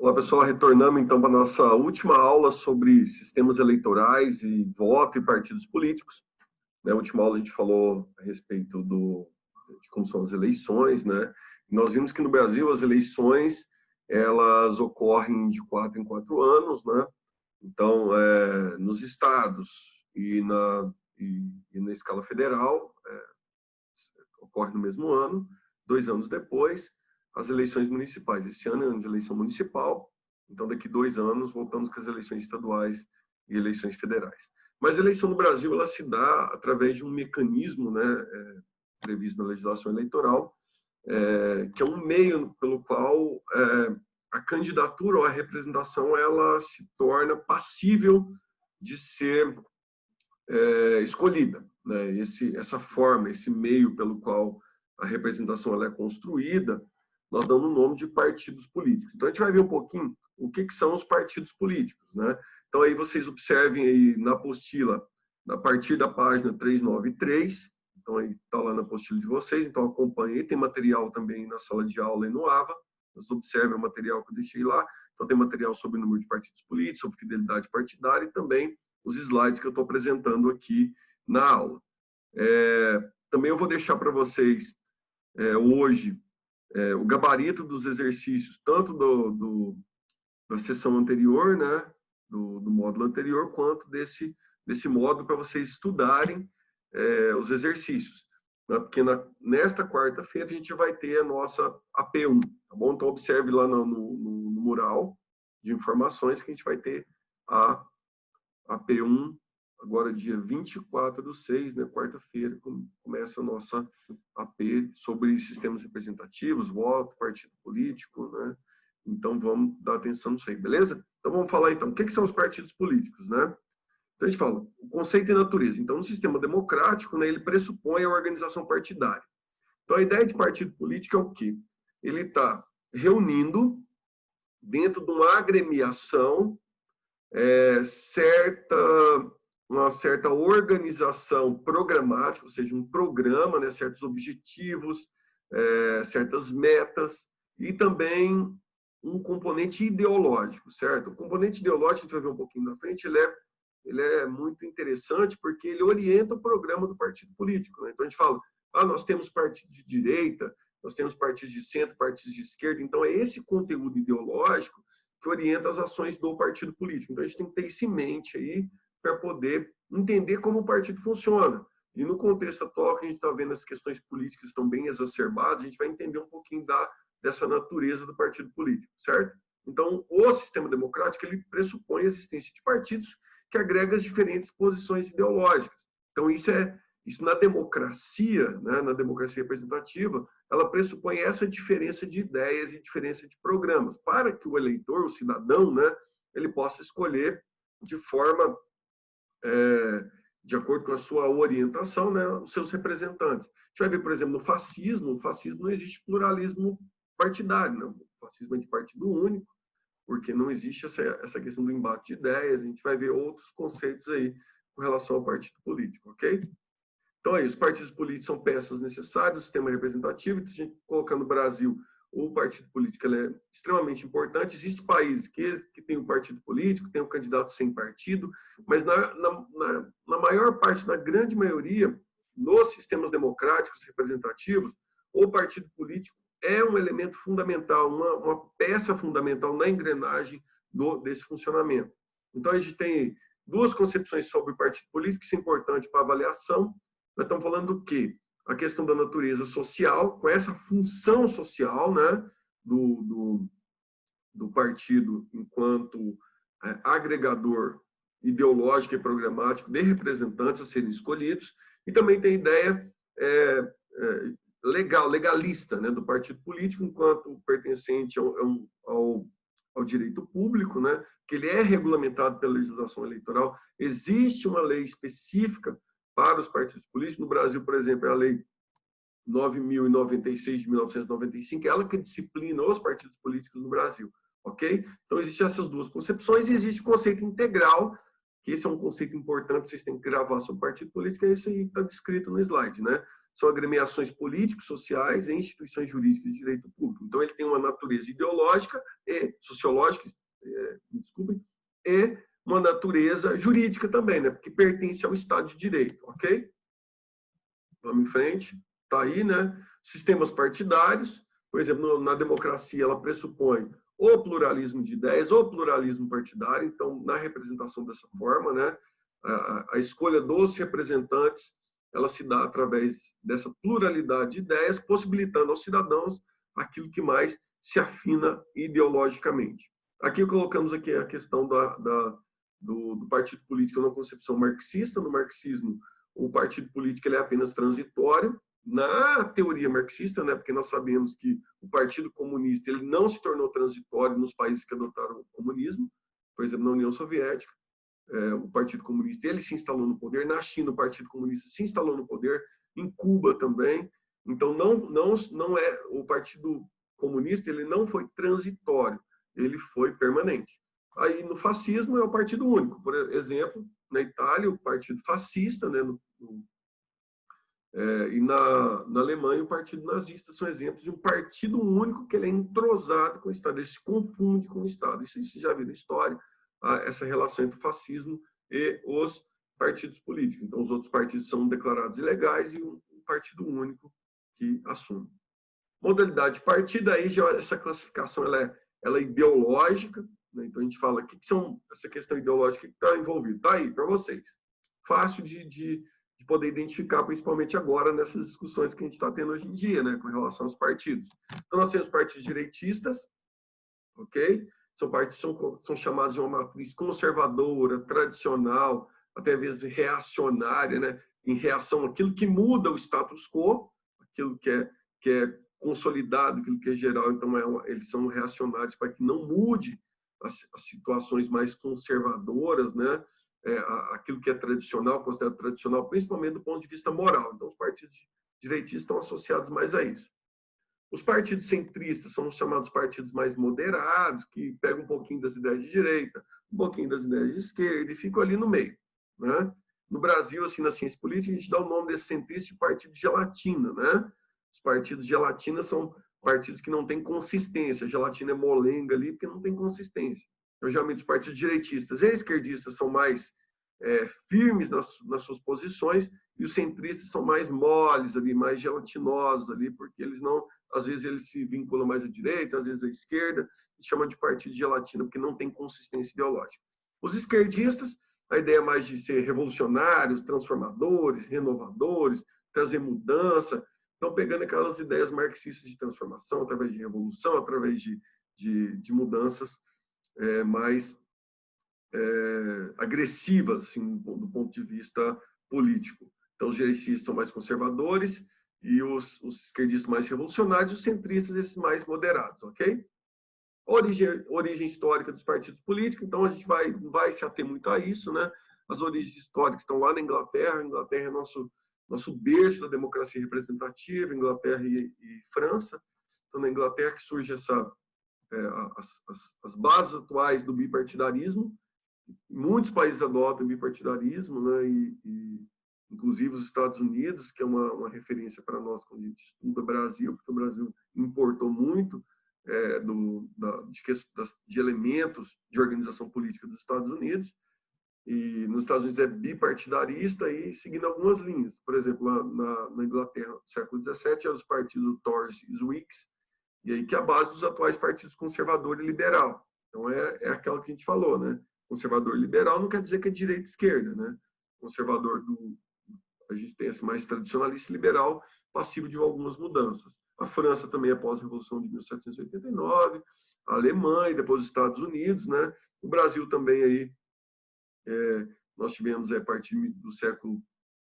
Olá, pessoal, retornando então para a nossa última aula sobre sistemas eleitorais e voto e partidos políticos. Na última aula a gente falou a respeito de como são as eleições, né? E nós vimos que no Brasil as eleições, elas ocorrem de 4 em 4 anos, né? Então, nos estados e na escala federal, ocorre no mesmo ano. 2 anos depois, as eleições municipais. Esse ano é ano de eleição municipal, então daqui 2 anos voltamos com as eleições estaduais e eleições federais. Mas a eleição no Brasil ela se dá através de um mecanismo, né, previsto na legislação eleitoral, que é um meio pelo qual a candidatura ou a representação ela se torna passível de ser escolhida, né? Essa forma, esse meio pelo qual a representação ela é construída, nós damos o nome de partidos políticos. Então, a gente vai ver um pouquinho o que são os partidos políticos, né? Então, aí vocês observem aí na apostila, a partir da página 393, então aí está lá na apostila de vocês, então acompanhe aí, tem material também na sala de aula e no AVA, vocês observem o material que eu deixei lá, então tem material sobre o número de partidos políticos, sobre fidelidade partidária e também os slides que eu estou apresentando aqui na aula. Também eu vou deixar para vocês hoje o gabarito dos exercícios, tanto da sessão anterior, né, do módulo anterior, quanto desse módulo para vocês estudarem os exercícios. Né, porque nesta quarta-feira a gente vai ter a nossa AP1, tá bom? Então observe lá no mural de informações que a gente vai ter a AP1, agora dia 24/6, né, quarta-feira, começa a nossa AP sobre sistemas representativos, voto, partido político, né? Então vamos dar atenção nisso aí, beleza? Então vamos falar então, o que são os partidos políticos, né? Então a gente fala, o conceito e natureza. Então no sistema democrático, né, ele pressupõe a organização partidária. Então a ideia de partido político é o quê? Ele está reunindo dentro de uma agremiação uma certa organização programática, ou seja, um programa, né, certos objetivos, certas metas e também um componente ideológico, certo? O componente ideológico, a gente vai ver um pouquinho na frente, ele é muito interessante porque ele orienta o programa do partido político, né? Então a gente fala, nós temos partidos de direita, nós temos partidos de centro, partidos de esquerda, então é esse conteúdo ideológico que orienta as ações do partido político. Então, a gente tem que ter isso em mente aí para poder entender como o partido funciona. E no contexto atual, que a gente está vendo as questões políticas estão bem exacerbadas, a gente vai entender um pouquinho dessa natureza do partido político, certo? Então, o sistema democrático, ele pressupõe a existência de partidos que agregam as diferentes posições ideológicas. Então, isso na democracia, né, na democracia representativa, ela pressupõe essa diferença de ideias e diferença de programas, para que o eleitor, o cidadão, né, ele possa escolher de forma, de acordo com a sua orientação, né, os seus representantes. A gente vai ver, por exemplo, no fascismo não existe pluralismo partidário, né? O fascismo é de partido único, porque não existe essa questão do embate de ideias, a gente vai ver outros conceitos aí com relação ao partido político, ok? Então, os partidos políticos são peças necessárias do sistema representativo. Então, a gente colocar no Brasil, o partido político é extremamente importante. Existem países que têm um partido político, tem um candidato sem partido, mas na maior parte, na grande maioria, nos sistemas democráticos representativos, o partido político é um elemento fundamental, uma peça fundamental na engrenagem desse funcionamento. Então, a gente tem duas concepções sobre o partido político que são importantes para avaliação. Nós estamos falando do quê? A questão da natureza social, com essa função social, né, do partido enquanto agregador ideológico e programático de representantes a serem escolhidos, e também tem a ideia legalista, né, do partido político enquanto pertencente ao direito público, né, que ele é regulamentado pela legislação eleitoral. Existe uma lei específica para os partidos políticos. No Brasil, por exemplo, é a Lei 9.096 de 1995, ela que disciplina os partidos políticos no Brasil, ok? Então, existem essas duas concepções e existe o conceito integral, que esse é um conceito importante, vocês têm que gravar sobre partido político, é isso aí que está descrito no slide, né? são agremiações políticos, sociais e instituições jurídicas de direito público. Então, ele tem uma natureza ideológica e sociológica, me desculpem, e uma natureza jurídica também, né? Porque pertence ao Estado de Direito, ok? Vamos em frente. Está aí, né? Sistemas partidários, por exemplo, na democracia, ela pressupõe o pluralismo de ideias, o pluralismo partidário. Então, na representação dessa forma, né? A escolha dos representantes, ela se dá através dessa pluralidade de ideias, possibilitando aos cidadãos aquilo que mais se afina ideologicamente. Aqui colocamos aqui a questão do partido político na concepção marxista. No marxismo, o partido político ele é apenas transitório. Na teoria marxista, né, porque nós sabemos que o Partido Comunista ele não se tornou transitório nos países que adotaram o comunismo, por exemplo, na União Soviética, o Partido Comunista ele se instalou no poder. Na China, o Partido Comunista se instalou no poder, em Cuba também. Então, não é o Partido Comunista, ele não foi transitório, ele foi permanente. Aí, no fascismo, é o Partido Único. Por exemplo, na Itália, o Partido Fascista, né, e na Alemanha, o Partido Nazista são exemplos de um partido único que ele é entrosado com o Estado, ele se confunde com o Estado. Isso já viu na história, essa relação entre o fascismo e os partidos políticos. Então, os outros partidos são declarados ilegais e um partido único que assume. Modalidade de partido, aí já essa classificação ela é ideológica, né? Então, a gente fala, o que são essa questão ideológica que está envolvida? Está aí, para vocês. Fácil de poder identificar, principalmente agora, nessas discussões que a gente está tendo hoje em dia, né, com relação aos partidos. Então, nós temos partidos direitistas, ok? São chamados de uma matriz conservadora, tradicional, até vezes reacionária, né? Em reação àquilo que muda o status quo, aquilo que é consolidado, aquilo que é geral. Então, eles são reacionários para que não mude as situações mais conservadoras, né? Aquilo que é tradicional, considerado tradicional, principalmente do ponto de vista moral. Então, os partidos direitistas estão associados mais a isso. Os partidos centristas são os chamados partidos mais moderados, que pegam um pouquinho das ideias de direita, um pouquinho das ideias de esquerda e ficam ali no meio, né? No Brasil, assim, na ciência política, a gente dá o nome desse centrista de partido de gelatina, né? Os partidos de gelatina são partidos que não têm consistência. A gelatina é molenga ali porque não tem consistência. Então, geralmente, os partidos direitistas e esquerdistas são mais firmes nas suas posições e os centristas são mais moles ali, mais gelatinosos ali, porque eles não, às vezes eles se vinculam mais à direita, às vezes à esquerda, e chamam de partido de gelatina porque não tem consistência ideológica. Os esquerdistas, a ideia é mais de ser revolucionários, transformadores, renovadores, trazer mudança. Estão pegando aquelas ideias marxistas de transformação através de revolução, através de mudanças mais agressivas, assim, do ponto de vista político. Então, os direitistas são mais conservadores e os esquerdistas mais revolucionários, os centristas, esses mais moderados, ok? Origem histórica dos partidos políticos, então a gente vai se ater muito a isso, né? As origens históricas estão lá na Inglaterra. A Inglaterra é nosso berço da democracia representativa, Inglaterra e França. Então, na Inglaterra que surge as bases atuais do bipartidarismo. Muitos países adotam bipartidarismo, né? Inclusive os Estados Unidos, que é uma referência para nós quando a gente estuda o Brasil, porque o Brasil importou muito de elementos de organização política dos Estados Unidos. E nos Estados Unidos é bipartidarista e seguindo algumas linhas. Por exemplo, na Inglaterra, no século XVII, eram os partidos Tories e os Whigs, e aí que é a base dos atuais partidos conservador e liberal. Então, é aquela que a gente falou, né? Conservador e liberal não quer dizer que é direita e esquerda, né? Conservador, a gente tem esse mais tradicionalista e liberal, passivo de algumas mudanças. A França também após a Revolução de 1789, a Alemanha, depois os Estados Unidos, né? O Brasil também aí, nós tivemos a partir do século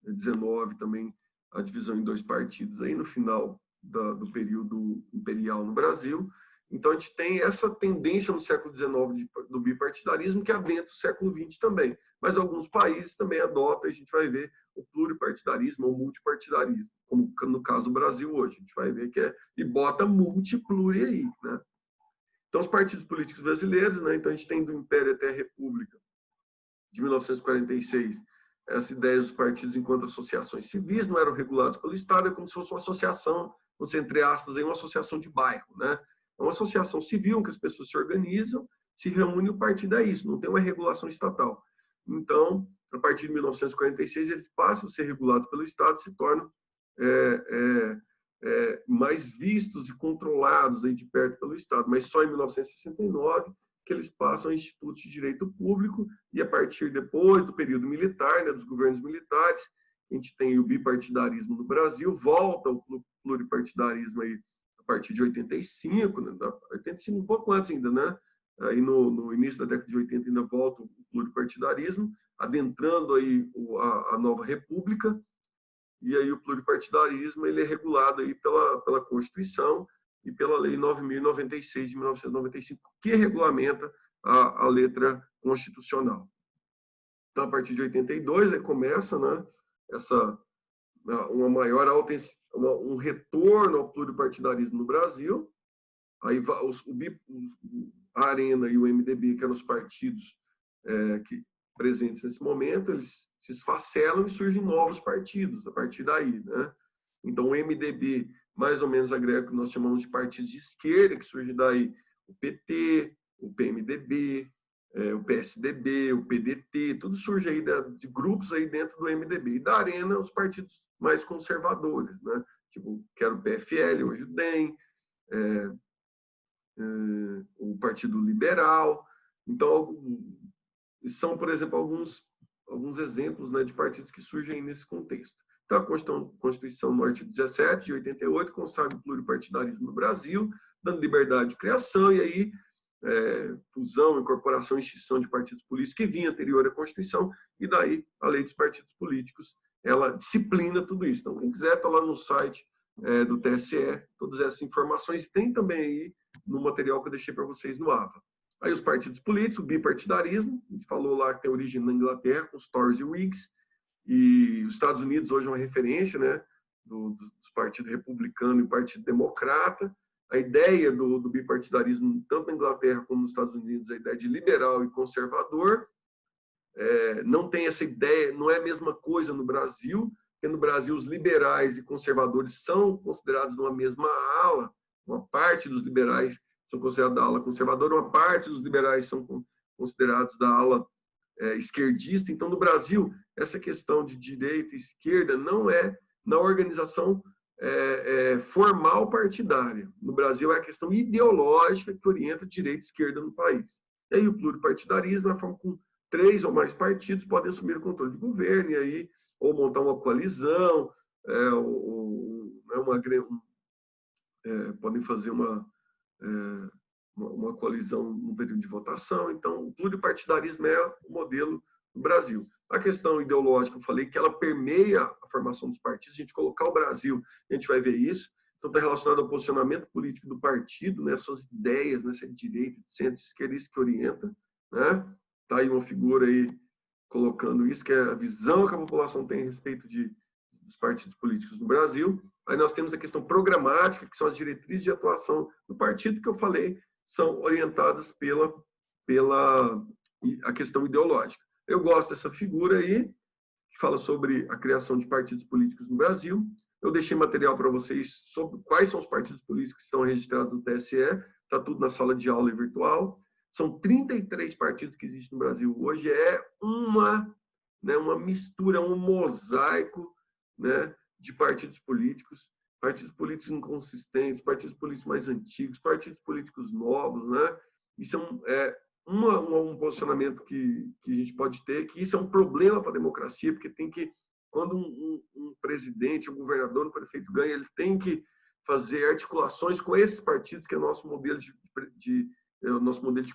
XIX também a divisão em dois partidos aí no final do período imperial no Brasil. Então, a gente tem essa tendência no século XIX do bipartidarismo que adentra o século XX também. Mas alguns países também adotam, a gente vai ver o pluripartidarismo ou multipartidarismo, como no caso do Brasil hoje. A gente vai ver que e bota multi-pluri aí, né? Então, os partidos políticos brasileiros, né? Então, a gente tem do Império até a República, de 1946, essa ideia dos partidos enquanto associações civis, não eram regulados pelo Estado, é como se fosse uma associação, entre aspas, uma associação de bairro, né? É uma associação civil em que as pessoas se organizam, se reúnem e o partido é isso, não tem uma regulação estatal. Então, a partir de 1946, eles passam a ser regulados pelo Estado e se tornam mais vistos e controlados aí de perto pelo Estado. Mas só em 1969 que eles passam a institutos de direito público e a partir depois do período militar, né, dos governos militares, a gente tem o bipartidarismo no Brasil, volta o pluripartidarismo aí a partir de 85, né, 85 um pouco antes ainda, né? Aí no início da década de 80 ainda volta o pluripartidarismo, adentrando aí a nova república, e aí o pluripartidarismo ele é regulado aí pela Constituição e pela Lei 9.096 de 1995, que regulamenta a letra constitucional. Então, a partir de 82, aí começa, né, uma maior um retorno ao pluripartidarismo no Brasil. Aí a Arena e o MDB, que eram os partidos presentes nesse momento, eles se esfacelam e surgem novos partidos a partir daí, né? Então, o MDB, mais ou menos, agrega o que nós chamamos de partidos de esquerda, que surge daí o PT, o PMDB, o PSDB, o PDT, tudo surge aí de grupos aí dentro do MDB. E da Arena, os partidos mais conservadores, né? Tipo, que era o PFL, hoje o DEM, o Partido Liberal. Então, são, por exemplo, alguns exemplos, né, de partidos que surgem nesse contexto. Então, a Constituição no artigo 17 de 88 consagra o pluripartidarismo no Brasil, dando liberdade de criação, e aí fusão, incorporação e extinção de partidos políticos que vinha anterior à Constituição, e daí a lei dos partidos políticos, ela disciplina tudo isso. Então, quem quiser, está lá no site do TSE, todas essas informações, e tem também aí no material que eu deixei para vocês no AVA. Aí os partidos políticos, o bipartidarismo, a gente falou lá que tem origem na Inglaterra, com os Tories e Whigs, e os Estados Unidos hoje é uma referência, né, dos partidos republicano e partido democrata. A ideia do bipartidarismo, tanto na Inglaterra como nos Estados Unidos, a ideia de liberal e conservador. Não tem essa ideia, não é a mesma coisa no Brasil, porque no Brasil os liberais e conservadores são considerados numa mesma ala, uma parte dos liberais são considerados da ala conservadora, uma parte dos liberais são considerados da ala esquerdista. Então, no Brasil, essa questão de direita e esquerda não é na organização formal partidária. No Brasil, é a questão ideológica que orienta direita e esquerda no país. E aí o pluripartidarismo é a forma como 3 ou mais partidos podem assumir o controle do governo, e aí, ou montar uma coalizão, podem fazer uma coalizão no período de votação. Então, o pluripartidarismo é o modelo do Brasil. A questão ideológica, eu falei que ela permeia a formação dos partidos. A gente colocar o Brasil, a gente vai ver isso. Então, está relacionado ao posicionamento político do partido, né, suas ideias, né, se é de direita, de centro, de esquerda, isso que orienta. Né? Está aí uma figura aí colocando isso, que é a visão que a população tem a respeito dos partidos políticos no Brasil. Aí nós temos a questão programática, que são as diretrizes de atuação do partido, que eu falei, são orientadas pela a questão ideológica. Eu gosto dessa figura aí, que fala sobre a criação de partidos políticos no Brasil. Eu deixei material para vocês sobre quais são os partidos políticos que estão registrados no TSE, está tudo na sala de aula e virtual. São 33 partidos que existem no Brasil hoje, é uma mistura, um mosaico, né, de partidos políticos inconsistentes, partidos políticos mais antigos, partidos políticos novos, né? Isso é um posicionamento que a gente pode ter, que isso é um problema para a democracia, porque tem que, quando um presidente, um governador, um prefeito ganha, ele tem que fazer articulações com esses partidos, que é o nosso modelo de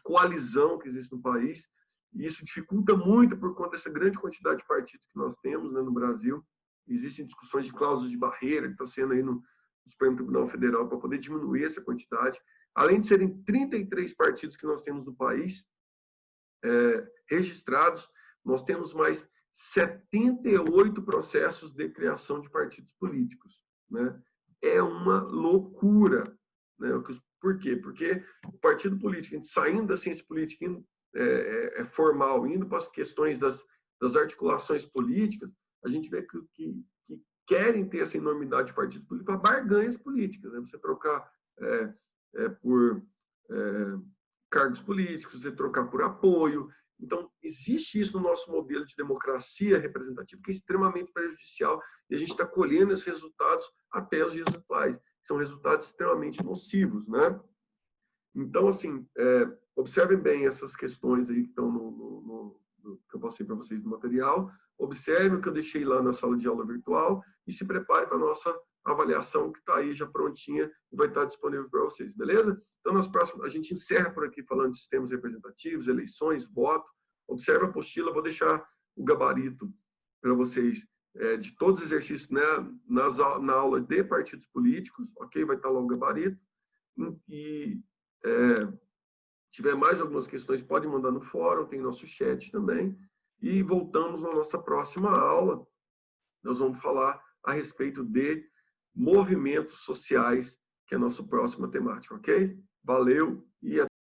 coalizão que existe no país, e isso dificulta muito por conta dessa grande quantidade de partidos que nós temos, né, no Brasil. Existem discussões de cláusulas de barreira, que está sendo aí no Supremo Tribunal Federal, para poder diminuir essa quantidade. Além de serem 33 partidos que nós temos no país registrados, nós temos mais 78 processos de criação de partidos políticos. Né? É uma loucura. Né? Por quê? Porque o partido político, saindo da ciência política formal, indo para as questões das das articulações políticas, a gente vê que querem ter essa enormidade de partidos políticos para barganhas políticas, né? Você trocar por cargos políticos, você trocar por apoio. Então, existe isso no nosso modelo de democracia representativa, que é extremamente prejudicial, e a gente está colhendo esses resultados até os dias atuais. São resultados extremamente nocivos, né? Então, assim, observem bem essas questões aí que estão que eu passei para vocês no material. Observem o que eu deixei lá na sala de aula virtual e se prepare para a nossa avaliação que está aí já prontinha e vai estar disponível para vocês, beleza? Então, nas próximas, a gente encerra por aqui falando de sistemas representativos, eleições, voto. Observe a apostila, vou deixar o gabarito para vocês de todos os exercícios, né, na aula de partidos políticos, ok? Vai estar lá o gabarito. E tiver mais algumas questões, pode mandar no fórum, tem nosso chat também. E voltamos na nossa próxima aula. Nós vamos falar a respeito de movimentos sociais, que é a nossa próxima temática, ok? Valeu e até.